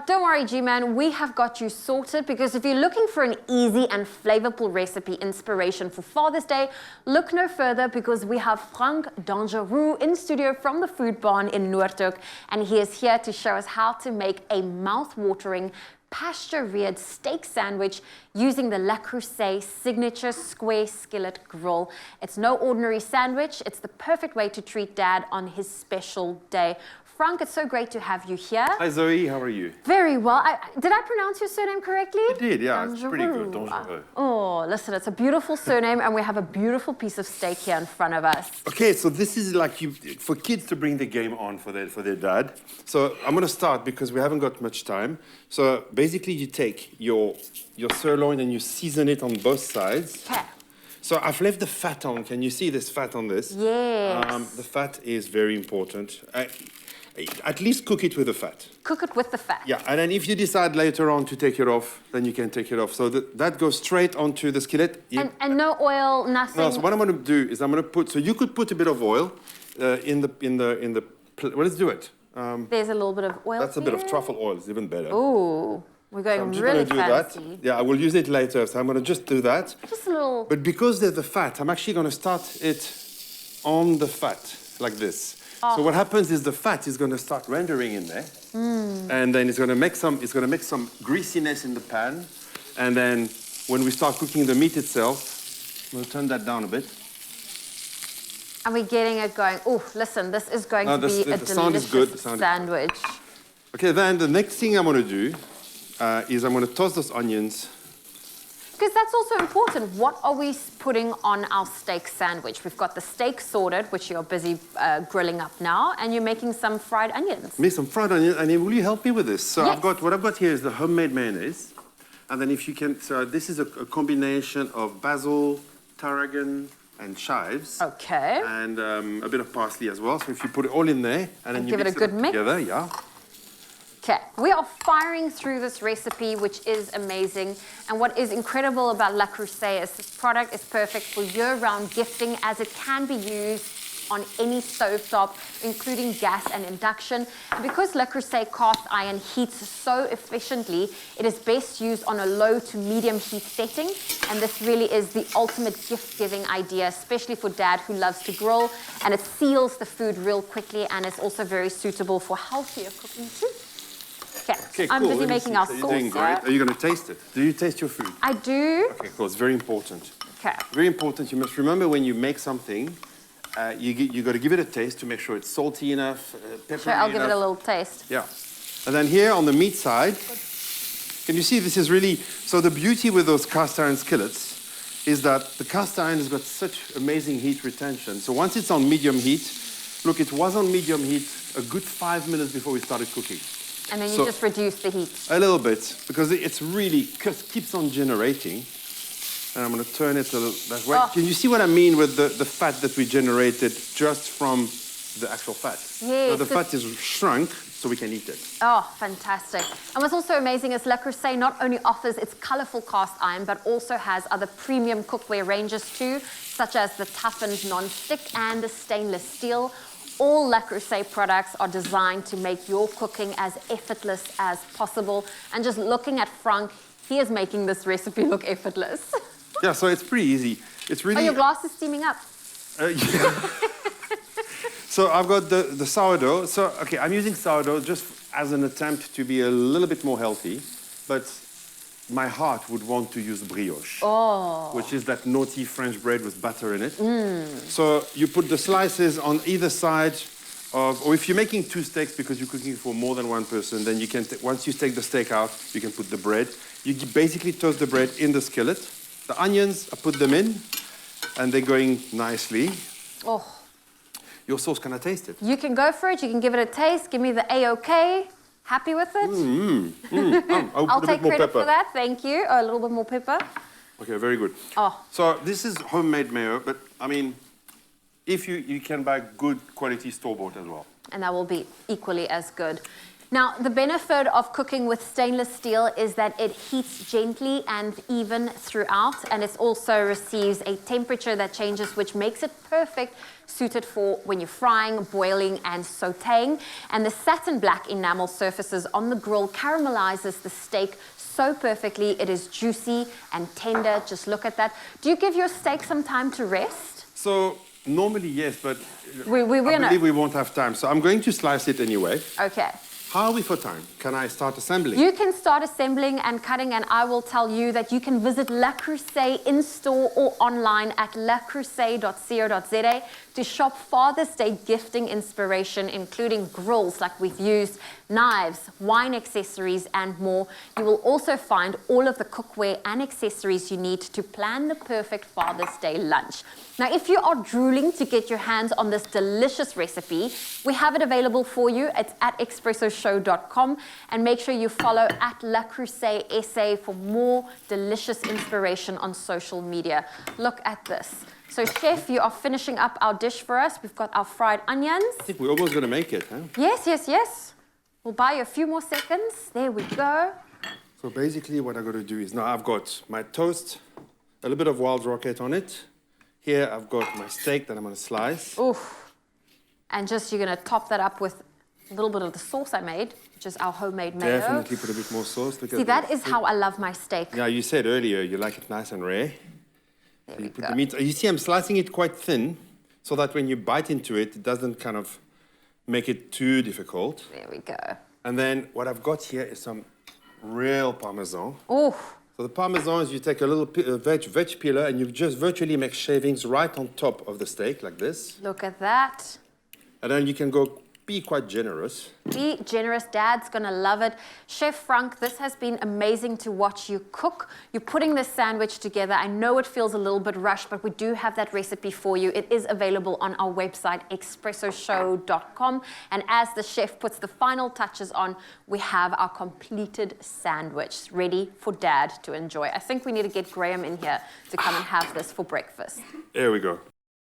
Don't worry, G-Man, we have got you sorted, because if you're looking for an easy and flavorful recipe inspiration for Father's Day, look no further, because we have Frank Dangereux in studio from the Food Barn in Noordhoek, and he is here to show us how to make a mouth-watering pasture-reared steak sandwich using the CREUSET signature square skillet grill. It's no ordinary sandwich. It's the perfect way to treat Dad on his special day. Frank, it's so great to have you here. Hi Zoe, how are you? Very well. Did I pronounce your surname correctly? You did, yeah, it's pretty good. Dangereux. Oh, listen, it's a beautiful surname, and we have a beautiful piece of steak here in front of us. Okay, so this is like for kids to bring the game on for their dad. So I'm gonna start because we haven't got much time. So basically you take your sirloin and you season it on both sides. Okay. So I've left the fat on. Can you see this fat on this? Yes. The fat is very important. At least cook it with the fat. Cook it with the fat. Yeah, and then if you decide later on to take it off, then you can take it off. So that goes straight onto the skillet. And no oil, nothing? No, so what I'm going to do is I'm going to put, so you could put a bit of oil in the well, let's do it. There's a little bit of oil. That's a bit of truffle oil, it's even better. Ooh, we're going so I'm just really gonna do fancy. that. Yeah, I will use it later, so I'm going to just do that. Just a little. But because there's the fat, I'm actually going to start it on the fat, like this. So what happens is the fat is going to start rendering in there, and then it's going to make some greasiness in the pan, and then when we start cooking the meat itself, we'll turn that down a bit. And we're getting it going. Oh, listen, this is going to be a delicious sandwich. Okay, then the next thing I'm going to do is I'm going to toss those onions. Because that's also important. What are we putting on our steak sandwich? We've got the steak sorted, which you're busy grilling up now, and you're making some fried onions. Make some fried onions, and will you help me with this? So yes. what I've got here is the homemade mayonnaise, and then if you can, so this is a combination of basil, tarragon, and chives. Okay. And a bit of parsley as well. So if you put it all in there, and then you give it a good mix together, yeah. Okay, we are firing through this recipe, which is amazing. And what is incredible about CREUSET is this product is perfect for year-round gifting, as it can be used on any stovetop, including gas and induction. And because CREUSET cast iron heats so efficiently, it is best used on a low to medium heat setting. And this really is the ultimate gift-giving idea, especially for Dad who loves to grill. And it seals the food real quickly, and it's also very suitable for healthier cooking too. Okay, I'm busy making our sauce. You're doing great. Are you going to taste it? Do you taste your food? I do. Okay, cool. It's very important. Okay. Very important. You must remember when you make something, you got to give it a taste to make sure it's salty enough, peppery Sure, I'll enough. give it a little taste. Yeah. And then here on the meat side, can you see this is really, so the beauty with those cast iron skillets is that the cast iron has got such amazing heat retention. So once it's on medium heat, look, it was on medium heat a good 5 minutes before we started cooking. And then you just reduce the heat. A little bit, because it's really keeps on generating. And I'm going to turn it that way. Can you see what I mean with the fat that we generated just from the actual fat? Yes. So the fat is shrunk, so we can eat it. Oh, fantastic. And what's also amazing is CREUSET not only offers its colorful cast iron, but also has other premium cookware ranges too, such as the toughened non-stick and the stainless steel. All CREUSET products are designed to make your cooking as effortless as possible. And just looking at Frank, he is making this recipe look effortless. Yeah, so it's pretty easy. It's really... Oh, your glass is steaming up. Yeah. So I've got the sourdough. So, okay, I'm using sourdough just as an attempt to be a little bit more healthy. But my heart would want to use brioche, which is that naughty French bread with butter in it. So you put the slices on either side of, or if you're making two steaks because you're cooking for more than one person, then you can, once you take the steak out, you can put the bread. You basically toast the bread in the skillet. The onions, I put them in, and they're going nicely. Oh. Your sauce, can I taste it? You can go for it. You can give it a taste. Give me the A-OK. Happy with it? I'll take credit for that. Thank you. A little bit more pepper. Okay, very good. So this is homemade mayo, but I mean, if you can buy good quality store-bought as well. And that will be equally as good. Now, the benefit of cooking with stainless steel is that it heats gently and even throughout, and it also receives a temperature that changes, which makes it perfect, suited for when you're frying, boiling, and sautéing. And the satin black enamel surfaces on the grill caramelizes the steak so perfectly. It is juicy and tender. Just look at that. Do you give your steak some time to rest? So normally, yes, but I believe we won't have time. So I'm going to slice it anyway. Okay. How are we for time? Can I start assembling? You can start assembling and cutting, and I will tell you that you can visit Le Creuset in-store or online at lecreuset.co.za to shop Father's Day gifting inspiration, including grills like we've used, knives, wine accessories, and more. You will also find all of the cookware and accessories you need to plan the perfect Father's Day lunch. Now, if you are drooling to get your hands on this delicious recipe, we have it available for you. It's at expressoshow.com, and make sure you follow at Le Creuset SA for more delicious inspiration on social media. Look at this. So, Chef, you are finishing up our dish for us. We've got our fried onions. I think we're almost going to make it, huh? Yes, yes, yes. We'll buy you a few more seconds. There we go. So basically what I've got to do is, now I've got my toast, a little bit of wild rocket on it. Here I've got my steak that I'm going to slice. Oof. And just you're going to top that up with a little bit of the sauce I made, which is our homemade mayo. Definitely put a bit more sauce. Look See, at that this. is how I love my steak. Yeah, you said earlier you like it nice and rare. There So we you put go. the meat. You see, I'm slicing it quite thin, so that when you bite into it, it doesn't kind of make it too difficult. There we go. And then what I've got here is some real Parmesan. Oof. So the Parmesan is you take a little veg peeler and you just virtually make shavings right on top of the steak, like this. Look at that. And then you can be quite generous. Be generous. Dad's going to love it. Chef Frank, this has been amazing to watch you cook. You're putting this sandwich together. I know it feels a little bit rushed, but we do have that recipe for you. It is available on our website, expressoshow.com. And as the chef puts the final touches on, we have our completed sandwich ready for Dad to enjoy. I think we need to get Graham in here to come and have this for breakfast. There we go.